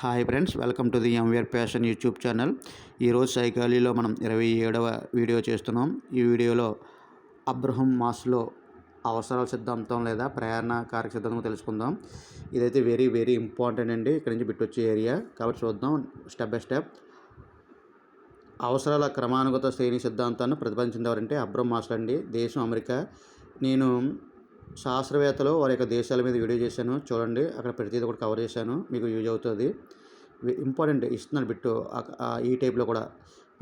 Hi friends, welcome to the MVR passion YouTube channel. ఈరోజు సైకాలజీలో మనం 27వ వీడియో చేస్తున్నాం. ఈ వీడియోలో అబ్రహం మాస్లో అవసరాల సిద్ధాంతం లేదా ప్రేరణ కారక సిద్ధాంతం తెలుసుకుందాం. ఇదైతే వెరీ వెరీ ఇంపార్టెంట్ అండి. ఇక్కడ నుంచి బిట్టొచ్చే ఏరియా కాబట్టి చూద్దాం స్టెప్ బై స్టెప్. అవసరాల క్రమానుగత శ్రేణి సిద్ధాంతాన్ని ప్రతిపాదించింది ఎవరంటే అబ్రహం మాస్లో అండి. దేశం అమెరికా. నేను శాస్త్రవేత్తలు వారి యొక్క దేశాల మీద వీడియో చేశాను, చూడండి. అక్కడ ప్రతిదీ కూడా కవర్ చేశాను, మీకు యూజ్ అవుతుంది. ఇంపార్టెంట్ ఇస్తున్నాడు బిట్టు ఈ టైప్లో కూడా.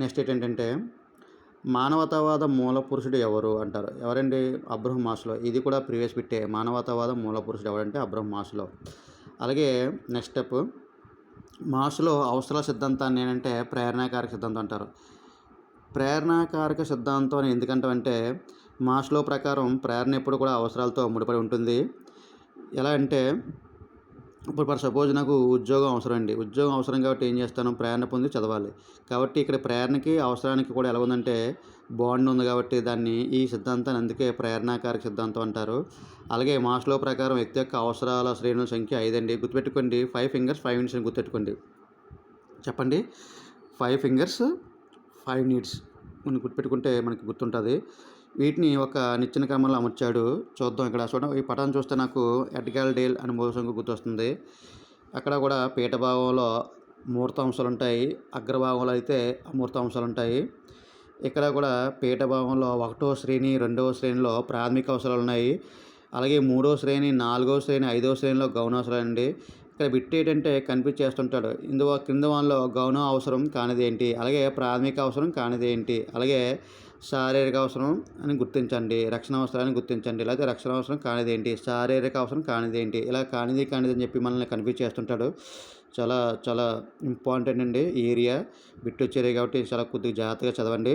నెక్స్ట్ ఏంటంటే మానవతావాద మూల పురుషుడు ఎవరు అంటారు. ఎవరండి? Abraham Maslow. ఇది కూడా ప్రీవియస్ బిట్టే. మానవతావాద మూల పురుషుడు ఎవరంటే అబ్రహం మాస్లో. అలాగే నెక్స్ట్ స్టెప్, మాస్లో అవసరాల సిద్ధాంతాన్ని ఏంటంటే ప్రేరణాకారక సిద్ధాంతం అంటారు. ప్రేరణాకారక సిద్ధాంతం అని ఎందుకంటామంటే మాస్లో ప్రకారం ప్రేరణ ఎప్పుడు కూడా అవసరాలతో ముడిపడి ఉంటుంది. ఎలా అంటే ఇప్పుడు ఫర్ సపోజ్ నాకు ఉద్యోగం అవసరం అండి. ఉద్యోగం అవసరం కాబట్టి ఏం చేస్తాను? ప్రేరణ పొంది చదవాలి. కాబట్టి ఇక్కడ ప్రేరణకి అవసరానికి కూడా ఎలా ఉందంటే బాండ్ ఉంది. కాబట్టి దాన్ని ఈ సిద్ధాంతాన్ని అందుకే ప్రేరణాకారక సిద్ధాంతం అంటారు. అలాగే మాస్లో ప్రకారం వ్యక్తి యొక్క అవసరాల శ్రేణుల సంఖ్య 5 అండి. గుర్తుపెట్టుకోండి. 5 ఫింగర్స్ 5 నీడ్స్ అని గుర్తుపెట్టుకోండి. చెప్పండి. 5 ఫింగర్స్ 5 నీడ్స్ మనం గుర్తుపెట్టుకుంటే మనకి గుర్తుంటుంది. వీటిని ఒక నిచ్చెన క్రమంలో అమర్చాడు. చూద్దాం. ఇక్కడ చూడండి, ఈ పటాన్ని చూస్తే నాకు ఎడ్గార్ డేల్ అని మూలసంఖ్య గుర్తొస్తుంది. అక్కడ కూడా పీఠ భాగంలో మూర్తాంశాలు ఉంటాయి, అగ్రభాగంలో అయితే అమూర్తాంశాలు ఉంటాయి. ఇక్కడ కూడా పీఠ భాగంలో 1వ శ్రేణి 2వ శ్రేణిలో ప్రాథమిక అవసరాలు ఉన్నాయి. అలాగే 3వ శ్రేణి 4వ శ్రేణి 5వ శ్రేణిలో గౌణ అవసరాలు అండి. ఇక్కడ బిట్ ఏంటంటే కన్ఫ్యూజ్ చేస్తుంటాడు. క్రింద వాళ్ళలో గౌణ అవసరం కానిది ఏంటి, అలాగే ప్రాథమిక అవసరం కానిది ఏంటి, అలాగే శారీరక అవసరం అని గుర్తించండి, రక్షణ అవసరాన్ని గుర్తించండి, లేకపోతే రక్షణ అవసరం కానిది ఏంటి, శారీరక అవసరం కానిది ఏంటి, ఇలా కానిది అని చెప్పి మనల్ని కన్ఫ్యూజ్ చేస్తుంటాడు. చాలా చాలా ఇంపార్టెంట్ అండి ఈ ఏరియా. బిట్ వచ్చేది కాబట్టి చాలా కొద్దిగా జాగ్రత్తగా చదవండి.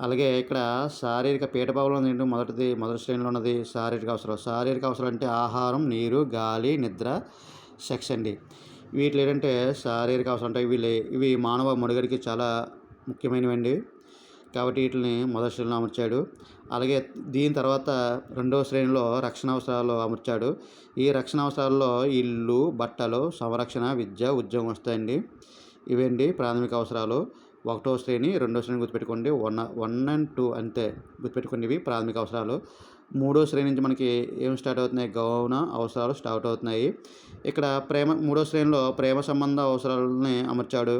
అలాగే ఇక్కడ శారీరక పీఠభావంలో ఏంటంటే మొదటి శ్రేణిలో ఉన్నది శారీరక అవసరాలు. శారీరక అవసరాలు అంటే ఆహారం, నీరు, గాలి, నిద్ర, సెక్స్ అండి. వీటిలో ఏంటంటే శారీరక అవసరం అంటే ఇవి మానవ మనుగడకి చాలా ముఖ్యమైనవండి. కాబట్టి వీటిని మొదటి శ్రేణిలో అమర్చాడు. అలాగే దీని తర్వాత 2వ శ్రేణిలో రక్షణ అవసరాలు అమర్చాడు. ఈ రక్షణ అవసరాల్లో ఇల్లు, బట్టలు, సంరక్షణ, విద్య, ఉద్యోగం వస్తాయండి. ఇవండి ప్రాథమిక అవసరాలు. 1వ శ్రేణి 2వ శ్రేణి గుర్తుపెట్టుకోండి. 1 and 2 అంతే గుర్తుపెట్టుకోండి. ఇవి ప్రాథమిక అవసరాలు. 3వ శ్రేణి నుంచి మనకి ఏం స్టార్ట్ అవుతున్నాయి? గౌణ అవసరాలు స్టార్ట్ అవుతున్నాయి. ఇక్కడ 3వ శ్రేణిలో ప్రేమ సంబంధ అవసరాలని అమర్చాడు.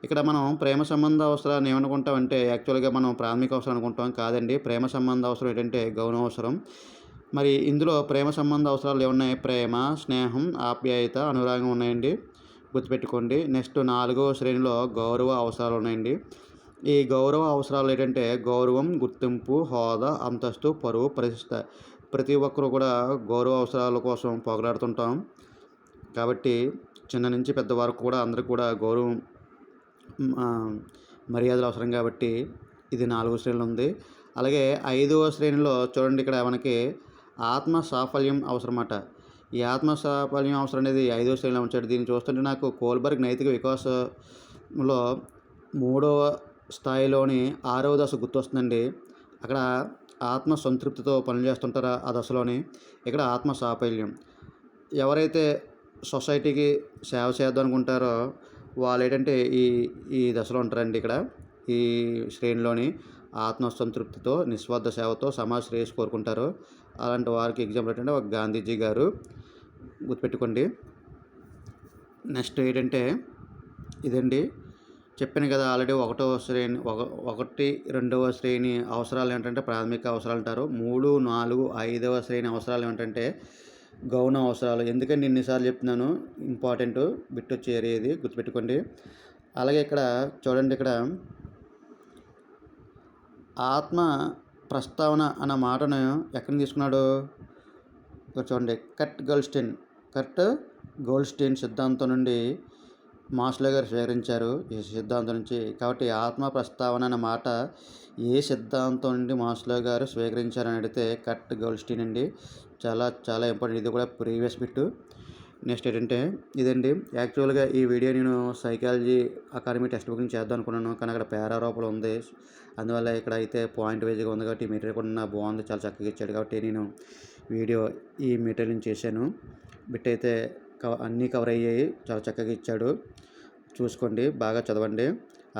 ఇక్కడ మనం ప్రేమ సంబంధ అవసరాన్ని ఏమనుకుంటామంటే యాక్చువల్గా మనం ప్రాథమిక అవసరం అనుకుంటాం. కాదండి, ప్రేమ సంబంధ అవసరం ఏంటంటే గౌణ అవసరం. మరి ఇందులో ప్రేమ సంబంధ అవసరాలు ఏమున్నాయి? ప్రేమ, స్నేహం, ఆప్యాయత, అనురాగం ఉన్నాయండి. గుర్తుపెట్టుకోండి. నెక్స్ట్ 4వ శ్రేణిలో గౌరవ అవసరాలు ఉన్నాయండి. ఈ గౌరవ అవసరాలు ఏంటంటే గౌరవం, గుర్తింపు, హోదా, అంతస్తు, పరువు, ప్రతిష్ట. ప్రతి ఒక్కరు కూడా గౌరవ అవసరాల కోసం పోగలాడుతుంటాం. కాబట్టి చిన్న నుంచి పెద్ద వరకు కూడా అందరికీ కూడా గౌరవం, మర్యాదలు అవసరం. కాబట్టి ఇది 4వ శ్రేణిలో ఉంది. అలాగే 5వ శ్రేణిలో చూడండి, ఇక్కడ మనకి ఆత్మ సాఫల్యం అవసరమాట. ఈ ఆత్మ సాఫల్యం అవసరం అనేది 5వ శ్రేణిలో ఉంచాడు. దీన్ని చూస్తుంటే నాకు కోల్బర్గ్ నైతిక వికాసంలో 3వ స్థాయిలోని 6వ దశ గుర్తొస్తుందండి. అక్కడ ఆత్మ సంతృప్తితో పనిచేస్తుంటారో ఆ దశలోని. ఇక్కడ ఆత్మ సాఫల్యం. ఎవరైతే సొసైటీకి సేవ చేద్దాం అనుకుంటారో వాళ్ళు ఏంటంటే ఈ దశలో ఉంటారండి. ఇక్కడ ఈ శ్రేణిలోని ఆత్మ సంతృప్తితో, నిస్వార్థ సేవతో సమాజ శ్రేయస్సు కోరుకుంటారు. అలాంటి వారికి ఎగ్జాంపుల్ ఏంటంటే ఒక గాంధీజీ గారు. గుర్తుపెట్టుకోండి. నెక్స్ట్ ఏంటంటే ఇదండి చెప్పాను కదా ఆల్రెడీ. 1వ శ్రేణి 2వ శ్రేణి అవసరాలు ఏంటంటే ప్రాథమిక అవసరాలు అంటారు. 3, 4, 5వ శ్రేణి అవసరాలు ఏంటంటే గౌణ అవసరాలు. ఎందుకంటే ఇన్నిసార్లు చెప్తున్నాను, ఇంపార్టెంట్ బిట్ వచ్చే ఏరియా ఇది, గుర్తుపెట్టుకోండి. అలాగే ఇక్కడ చూడండి, ఇక్కడ ఆత్మ ప్రస్తావన అన్న మాటను ఎక్కడి తీసుకున్నాడు? ఇక్కడ చూడండి, కర్ట్ గోల్డ్స్టీన్ సిద్ధాంతం నుండి మాస్లో గారు స్వీకరించారు ఈ సిద్ధాంతం నుంచి. కాబట్టి ఆత్మ ప్రస్తావన అన్న మాట ఏ సిద్ధాంతం నుండి మాస్లో గారు స్వీకరించారని అడిగితే కర్ట్ గోల్డ్స్టీన్ అండి. చాలా చాలా ఇంపార్టెంట్. ఇది కూడా ప్రీవియస్ బిట్టు. నెక్స్ట్ ఏంటంటే ఇదండి. యాక్చువల్గా ఈ వీడియో నేను సైకాలజీ అకాడమీ టెక్స్ట్ బుక్ నుంచి చేద్దాం అనుకున్నాను, కానీ అక్కడ పేరా రూపంలో ఉంది. అందువల్ల ఇక్కడ అయితే పాయింట్ వైజ్గా ఉంది కాబట్టి మెటీరియల్ కూడా బాగుంది, చాలా చక్కగా ఇచ్చాడు. కాబట్టి నేను వీడియో ఈ మెటీరియల్ నుంచి చేశాను. బిట్ అయితే అన్నీ కవర్ అయ్యాయి. చాలా చక్కగా ఇచ్చాడు. చూసుకోండి, బాగా చదవండి.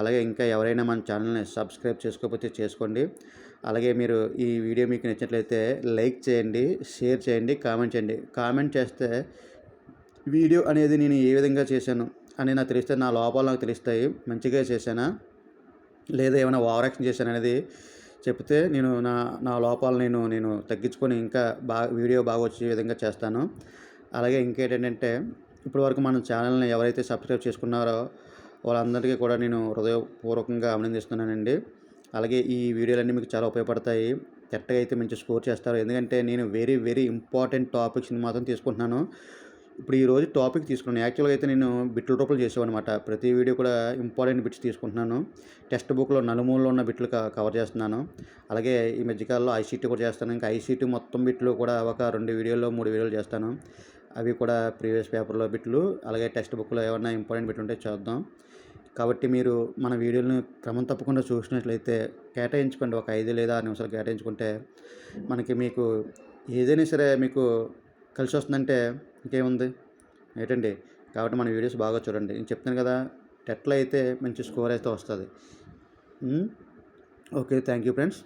అలాగే ఇంకా ఎవరైనా మన ఛానల్ని సబ్స్క్రైబ్ చేసుకోకపోతే చేసుకోండి. అలాగే మీరు ఈ వీడియో మీకు నచ్చినట్లయితే లైక్ చేయండి, షేర్ చేయండి, కామెంట్ చేయండి. కామెంట్ చేస్తే వీడియో అనేది నేను ఏ విధంగా చేశాను అని నాకు తెలిస్తే, నా లోపాలు నాకు తెలుస్తాయి. మంచిగా చేశానా లేదా ఏమైనా ఓవర్ యాక్షన్ చేశాను అనేది చెప్తే నేను నా లోపాలు నేను తగ్గించుకొని ఇంకా వీడియో బాగా వచ్చే విధంగా చేస్తాను. అలాగే ఇంకేంటంటే, ఇప్పటివరకు మన ఛానల్ని ఎవరైతే సబ్స్క్రైబ్ చేసుకున్నారో వాళ్ళందరికీ కూడా నేను హృదయపూర్వకంగా అభినందిస్తున్నానండి. అలాగే ఈ వీడియోలన్నీ మీకు చాలా ఉపయోగపడతాయి. కరెక్ట్గా అయితే మంచి స్కోర్ చేస్తారు. ఎందుకంటే నేను వెరీ వెరీ ఇంపార్టెంట్ టాపిక్స్ని మాత్రం తీసుకుంటున్నాను. ఇప్పుడు ఈరోజు టాపిక్ తీసుకున్నాను. యాక్చువల్గా అయితే నేను బిట్ల రూపంలో చేసేవన్నమాట. ప్రతి వీడియో కూడా ఇంపార్టెంట్ బిట్స్ తీసుకుంటున్నాను. టెక్స్ట్ బుక్లో నలుమూలలో ఉన్న బిట్లు కవర్ చేస్తున్నాను. అలాగే ఈ మధ్యకాలంలో ఐసీటీ కూడా చేస్తాను. ఇంకా ఐసీటీ మొత్తం బిట్లు కూడా ఒక 2 వీడియోల్లో 3 వీడియోలు చేస్తాను. అవి కూడా ప్రీవియస్ పేపర్లో బిట్లు, అలాగే టెక్స్ట్ బుక్లో ఏమన్నా ఇంపార్టెంట్ బిట్లు ఉంటే చూద్దాం. కాబట్టి మీరు మన వీడియోలను క్రమం తప్పకుండా చూసినట్లయితే కేటాయించుకోండి. ఒక 5 లేదా 6 నిమిషాలు కేటాయించుకుంటే మీకు ఏదైనా సరే మీకు కలిసి వస్తుందంటే ఇంకేముంది ఏంటండి. కాబట్టి మన వీడియోస్ బాగా చూడండి. నేను చెప్తాను కదా, టెట్లో అయితే మంచి స్కోర్ అయితే వస్తుంది. Okay, thank you friends.